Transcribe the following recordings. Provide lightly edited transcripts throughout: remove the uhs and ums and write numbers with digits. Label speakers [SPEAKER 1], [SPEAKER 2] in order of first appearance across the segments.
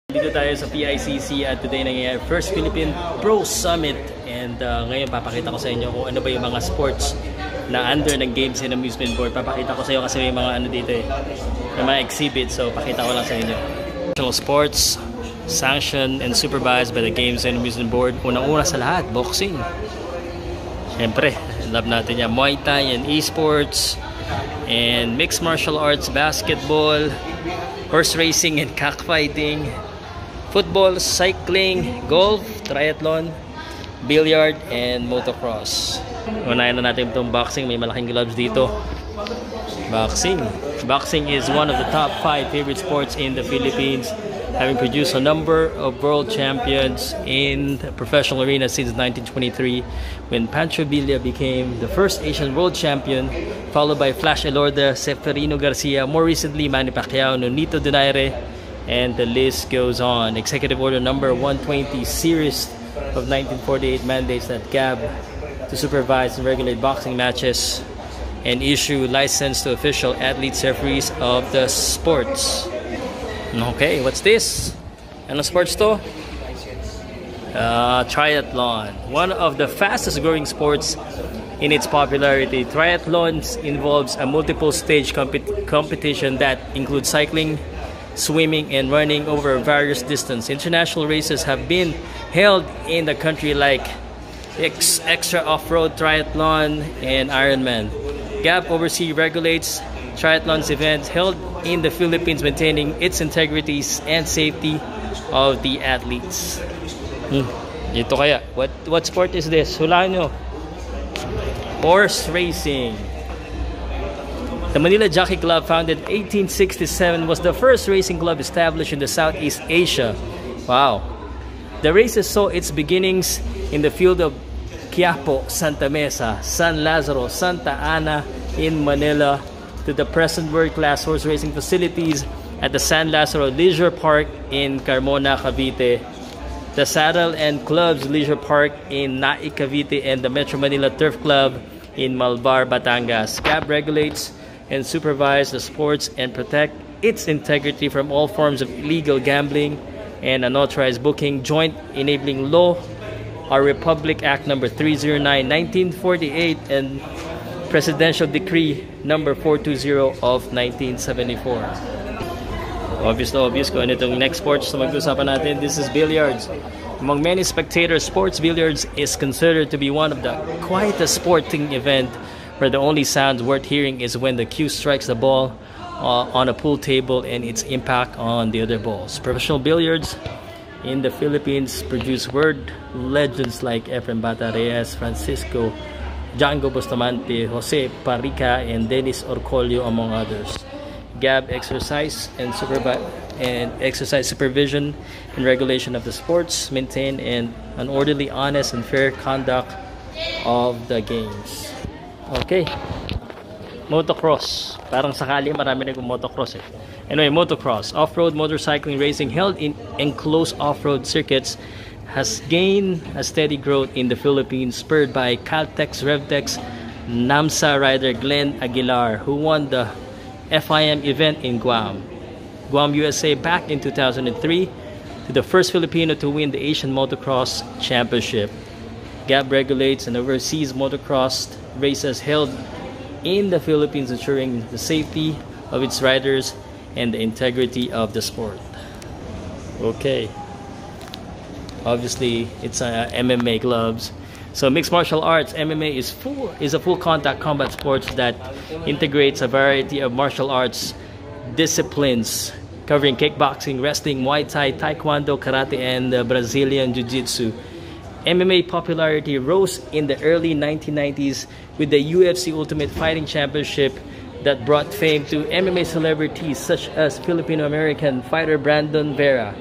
[SPEAKER 1] Dito tayo sa PICC at today nangyayari First Philippine Pro Summit and ngayon papakita ko sa inyo kung ano ba yung mga sports na under ng Games and Amusement Board. Papakita ko sa inyo kasi may mga ano dito eh, may mga exhibits, so pakita ko lang sa inyo. Sports sanctioned and supervised by the Games and Amusement Board. Unang-una sa lahat, boxing. Siyempre, love natin yan. Muay Thai and Esports and mixed martial arts, basketball, horse racing and cockfighting, football, cycling, golf, triathlon, billiard, and motocross. Unahin na natin itong boxing. May malaking gloves dito. Boxing. Boxing is one of the top 5 favorite sports in the Philippines, having produced a number of world champions in the professional arena since 1923, when Pancho Villa became the first Asian world champion, followed by Flash Elorda, Seferino Garcia, more recently Manny Pacquiao, Nonito Donaire, and the list goes on. Executive Order number 120 series of 1948 mandates that GAB to supervise and regulate boxing matches and issue license to official athletes, referees of the sports. Okay, what's this? Ano sports to? Triathlon. One of the fastest growing sports in its popularity. Triathlons involves a multiple stage competition that includes cycling, swimming, and running over various distance. International races have been held in the country like Extra Off-Road Triathlon and Ironman. GAB oversees regulates triathlons events held in the Philippines, maintaining its integrity and safety of the athletes. Ito kaya, what sport is this? Hulaan nyo. Horse racing. The Manila Jockey Club, founded 1867, was the first racing club established in the Southeast Asia. Wow. The races saw its beginnings in the field of Quiapo, Santa Mesa, San Lazaro, Santa Ana in Manila, to the present world-class horse racing facilities at the San Lazaro Leisure Park in Carmona, Cavite, the Saddle and Clubs Leisure Park in Nai, Cavite, and the Metro Manila Turf Club in Malvar, Batangas. GAB regulates and supervise the sports and protect its integrity from all forms of illegal gambling and unauthorized booking. Joint Enabling Law, our Republic Act number 309, 1948, and Presidential Decree number 420 of 1974. Obvious kung ano itong next sports na mag-usapan natin. This is billiards. Among many spectators, sports billiards is considered to be one of the quietest sporting event, where the only sound worth hearing is when the cue strikes the ball on a pool table and its impact on the other balls. Professional billiards in the Philippines produce world legends like Efren Bata Reyes, Francisco Django Bustamante, Jose Parica, and Dennis Orcolio, among others. GAB exercise supervision and regulation of the sports, maintain an orderly, honest, and fair conduct of the games. Okay, motocross. Parang sakali marami nag-motocross eh. Anyway, motocross, off-road motorcycling racing held in enclosed off-road circuits, has gained a steady growth in the Philippines, spurred by Caltex Revtex NAMSA rider Glenn Aguilar, who won the FIM event in Guam, USA back in 2003, to the first Filipino to win the Asian Motocross Championship. GAB regulates and oversees motocross races held in the Philippines, ensuring the safety of its riders and the integrity of the sport. Okay, obviously it's MMA gloves. So mixed martial arts, MMA is a full contact combat sports that integrates a variety of martial arts disciplines covering kickboxing, wrestling, Muay Thai, Taekwondo, Karate, and Brazilian Jiu-Jitsu. MMA popularity rose in the early 1990s with the UFC Ultimate Fighting Championship that brought fame to MMA celebrities such as Filipino-American fighter Brandon Vera.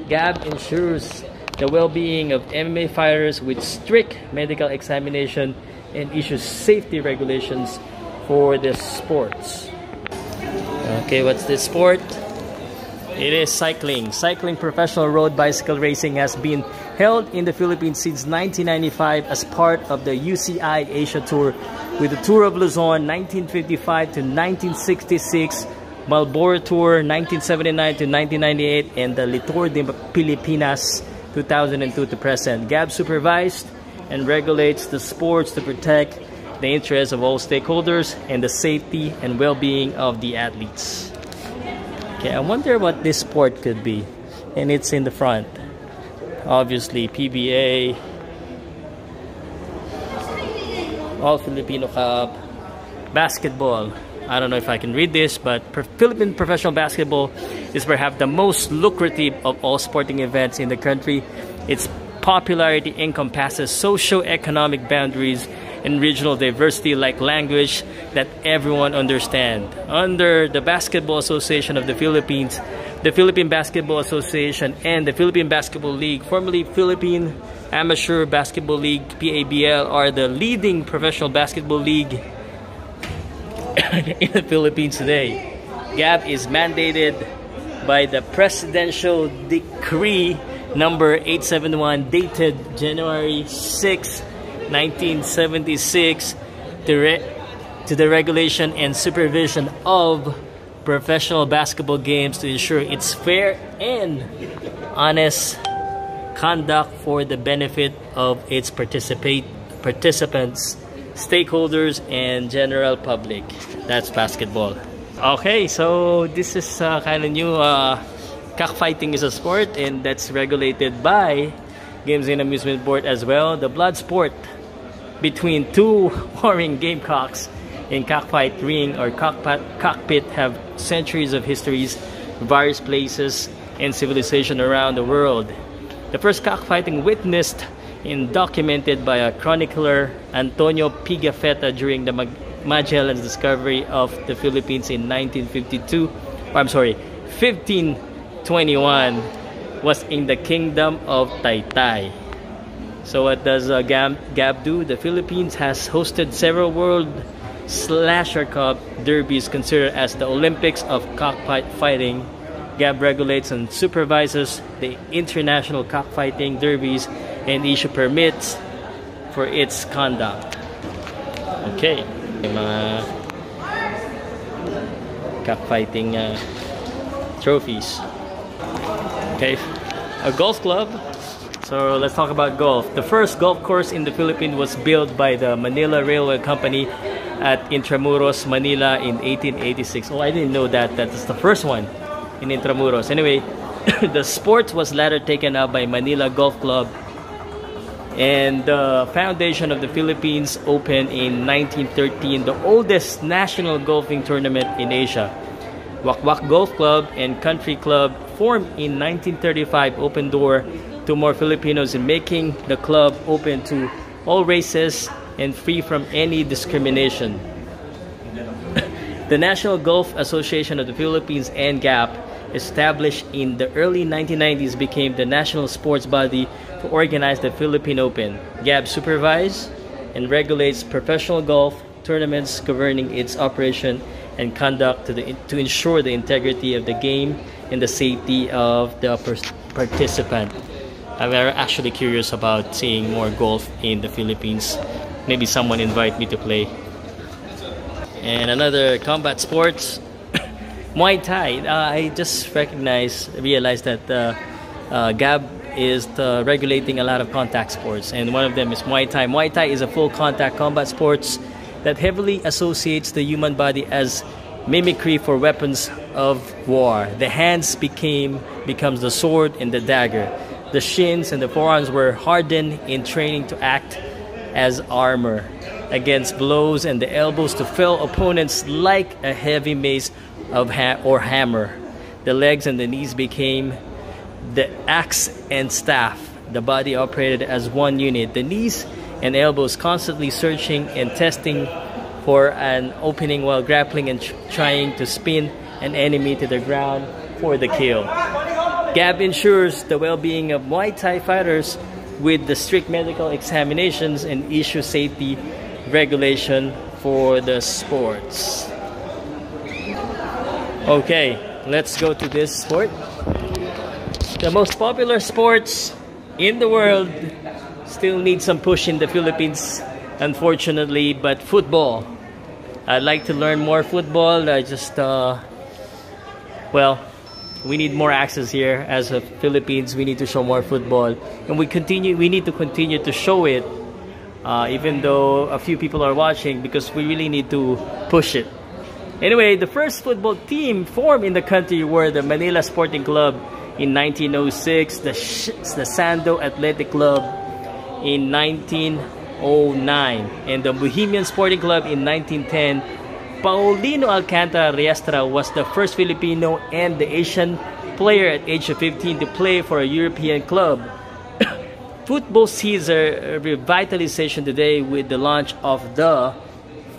[SPEAKER 1] GAB ensures the well-being of MMA fighters with strict medical examination and issues safety regulations for the sports. Okay, what's this sport? It is cycling. Cycling professional road bicycle racing has been held in the Philippines since 1995 as part of the UCI Asia Tour, with the Tour of Luzon 1955 to 1966 Marlboro Tour 1979 to 1998, and the Tour de Pilipinas 2002 to present. GAB supervised and regulates the sports to protect the interests of all stakeholders and the safety and well-being of the athletes. Okay, I wonder what this sport could be. And it's in the front. Obviously, PBA, All Filipino Cup, basketball. I don't know if I can read this, but Philippine professional basketball is perhaps the most lucrative of all sporting events in the country. Its popularity encompasses socio-economic boundaries and regional diversity like language that everyone understands. Under the Basketball Association of the Philippines, the Philippine Basketball Association, and the Philippine Basketball League, formerly Philippine Amateur Basketball League, PABL, are the leading professional basketball league in the Philippines today. GAB is mandated by the Presidential Decree number 871 dated January 6, 1976 to the regulation and supervision of professional basketball games to ensure its fair and honest conduct for the benefit of its participants, stakeholders, and general public. That's basketball. Okay, so this is kind of new. Cockfighting is a sport, and that's regulated by Games and Amusement Board as well. The blood sport between two warring gamecocks in cockfight ring or cockpit have centuries of histories, various places, and civilization around the world. The first cockfighting witnessed and documented by a chronicler, Antonio Pigafetta, during the Magellan's discovery of the Philippines in 1521, was in the Kingdom of Taytay. So what does GAB do? The Philippines has hosted several World Slasher Cup derbies considered as the Olympics of cockfighting. GAB regulates and supervises the international cockfighting derbies and issue permits for its conduct. Okay, mga cockfighting trophies. Okay, a golf club. So let's talk about golf. The first golf course in the Philippines was built by the Manila Railway Company at Intramuros, Manila in 1886. Oh, I didn't know that. That's the first one in Intramuros. Anyway, the sport was later taken up by Manila Golf Club, and the foundation of the Philippines opened in 1913, the oldest national golfing tournament in Asia. Wakwak Golf Club and Country Club, formed in 1935, opened door to more Filipinos in making the club open to all races and free from any discrimination. The National Golf Association of the Philippines and GAP, established in the early 1990s, became the national sports body to organize the Philippine Open. GAB supervises and regulates professional golf tournaments, governing its operation and conduct to ensure the integrity of the game and the safety of the participant. I'm actually curious about seeing more golf in the Philippines. Maybe someone invite me to play. And another combat sports, Muay Thai. I just realized that GAB is regulating a lot of contact sports, and one of them is Muay Thai. Muay Thai is a full contact combat sports that heavily associates the human body as mimicry for weapons of war. The hands becomes the sword and the dagger. The shins and the forearms were hardened in training to act as armor against blows, and the elbows to fell opponents like a heavy mace or hammer. The legs and the knees became the axe and staff. The body operated as one unit. The knees and elbows constantly searching and testing for an opening while grappling and trying to spin an enemy to the ground for the kill. GAB ensures the well-being of Muay Thai fighters with the strict medical examinations and issue safety regulation for the sports. Okay, let's go to this sport. The most popular sports in the world still need some push in the Philippines, unfortunately, but football. I'd like to learn more football. I just well, we need more access here as a Philippines. We need to show more football, and we need to continue to show it, even though a few people are watching, because we really need to push it. Anyway, the first football team formed in the country were the Manila Sporting Club in 1906, the Sando Athletic Club in 1909, and the Bohemian Sporting Club in 1910. Paulino Alcantara Riestra was the first Filipino and the Asian player at age of 15 to play for a European club. Football sees a revitalization today with the launch of the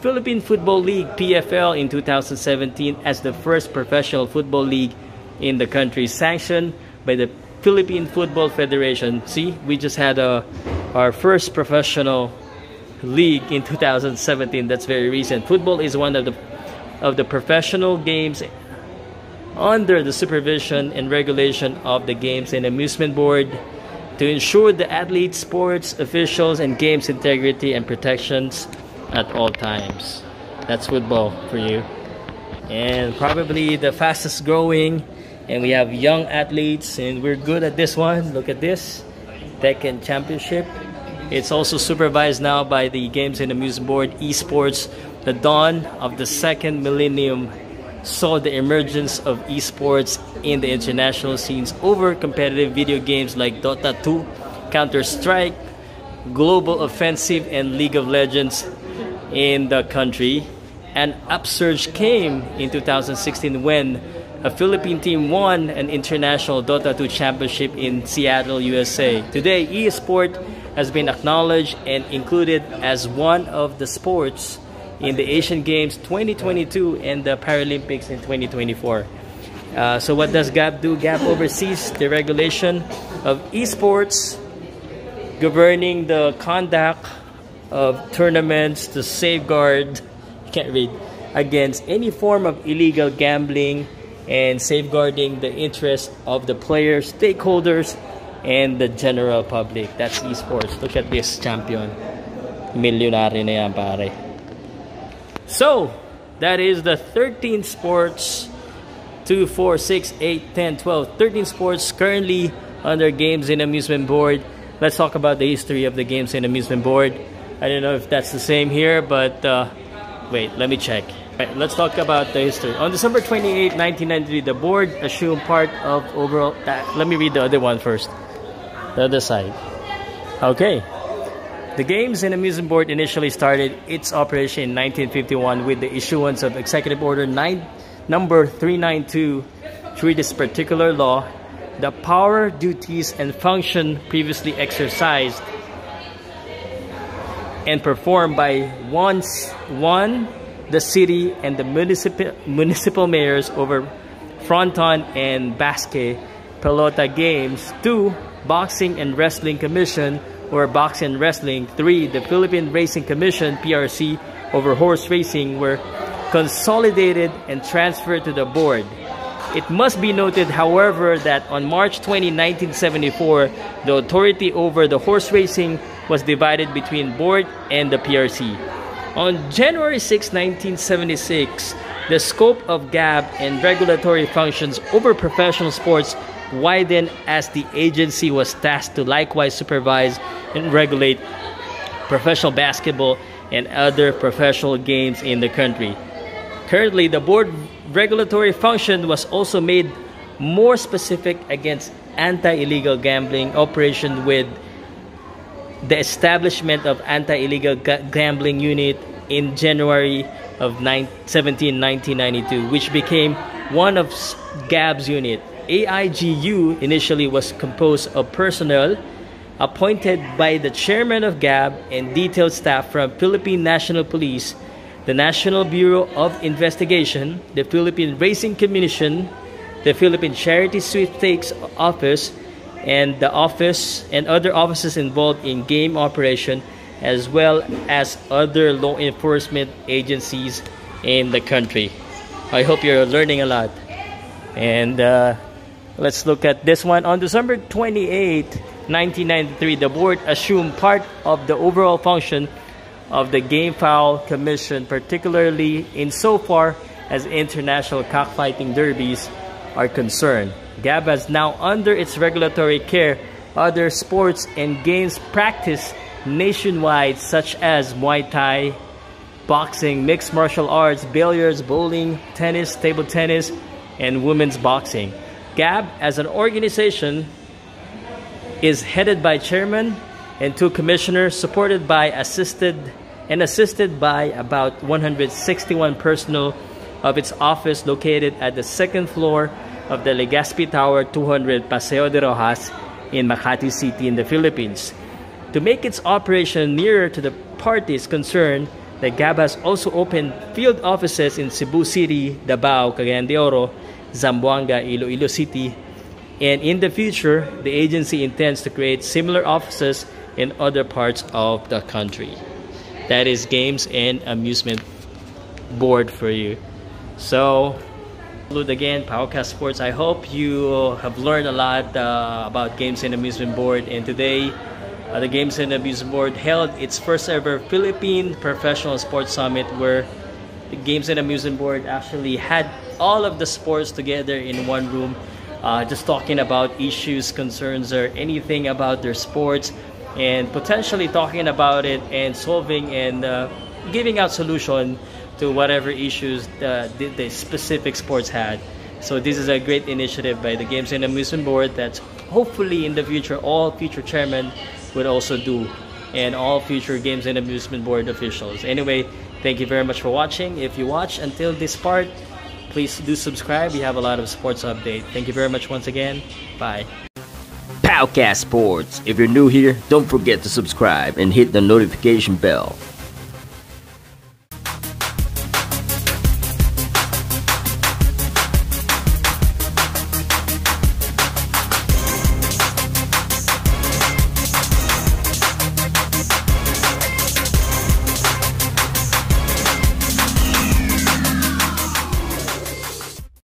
[SPEAKER 1] Philippine Football League (PFL) in 2017 as the first professional football league in the country, sanctioned by the Philippine Football Federation. See, we just had our first professional league in 2017. That's very recent. Football is one of the professional games under the supervision and regulation of the Games and Amusement Board to ensure the athletes, sports officials, and games integrity and protections at all times. That's football for you. And probably the fastest growing, and we have young athletes, and we're good at this one. Look at this Tekken Championship. It's also supervised now by the Games and Amusement Board. Esports, the dawn of the second millennium, saw the emergence of esports in the international scenes over competitive video games like Dota 2, Counter-Strike, Global Offensive, and League of Legends in the country. An upsurge came in 2016 when a Philippine team won an international Dota 2 championship in Seattle, USA. Today, eSport has been acknowledged and included as one of the sports in the Asian Games 2022 and the Paralympics in 2024. So what does GAB do? GAB oversees the regulation of esports, governing the conduct of tournaments to safeguard, against any form of illegal gambling, and safeguarding the interests of the players, stakeholders, and the general public. That's esports. Look at this champion. Milyonaryo na yan, pare. So, that is the 13 sports, 2, 4, 6, 8, 10, 12, 13 sports currently under Games and Amusement Board. Let's talk about the history of the Games and Amusement Board. I don't know if that's the same here, but wait, let me check. Right, let's talk about the history. On December 28, 1993, the board assumed part of overall... let me read the other one first. The other side. Okay. The Games and Amusement Board initially started its operation in 1951 with the issuance of Executive Order number 392. Through this particular law, the power, duties, and function previously exercised and performed by the city and the municipal mayors over fronton and basket pelota games. 2, Boxing and Wrestling Commission or Boxing and Wrestling. 3, the Philippine Racing Commission (PRC) over horse racing were consolidated and transferred to the board. It must be noted, however, that on March 20, 1974, the authority over the horse racing was divided between board and the PRC. On January 6, 1976, the scope of GAB and regulatory functions over professional sports widened as the agency was tasked to likewise supervise and regulate professional basketball and other professional games in the country. Currently, the board regulatory function was also made more specific against anti-illegal gambling operation with the establishment of anti-illegal gambling unit in January of 1992, which became one of GAB's unit. AIGU initially was composed of personnel appointed by the chairman of GAB and detailed staff from Philippine National Police, the National Bureau of Investigation, the Philippine Racing Commission, the Philippine Charity Sweepstakes Office, and the office and other offices involved in game operation, as well as other law enforcement agencies in the country. I hope you're learning a lot. And let's look at this one. On December 28, 1993, the board assumed part of the overall function of the Game Foul Commission, particularly insofar as international cockfighting derbies are concerned. GAB has now under its regulatory care other sports and games practiced nationwide such as Muay Thai, boxing, mixed martial arts, billiards, bowling, tennis, table tennis, and women's boxing. GAB as an organization is headed by chairman and 2 commissioners, supported by assisted by about 161 personnel of its office located at the 2nd floor of the Legazpi Tower 200 Paseo de Rojas in Makati City in the Philippines. To make its operation nearer to the parties concerned, the GAB has also opened field offices in Cebu City, Davao, Cagayan de Oro, Zamboanga, Iloilo City, and in the future, the agency intends to create similar offices in other parts of the country. That is Games and Amusement Board for you. So, again, Powcast Sports. I hope you have learned a lot about Games and Amusement Board. And today, the Games and Amusement Board held its first ever Philippine Professional Sports Summit, where the Games and Amusement Board actually had all of the sports together in one room, just talking about issues, concerns, or anything about their sports, and potentially talking about it and solving and giving out solution to whatever issues the specific sports had. So this is a great initiative by the Games and Amusement Board that hopefully in the future all future chairmen would also do, and all future Games and Amusement Board officials. Anyway, thank you very much for watching. If you watch until this part, please do subscribe. We have a lot of sports update. Thank you very much once again. Bye.
[SPEAKER 2] Powcast Sports. If you're new here, don't forget to subscribe and hit the notification bell.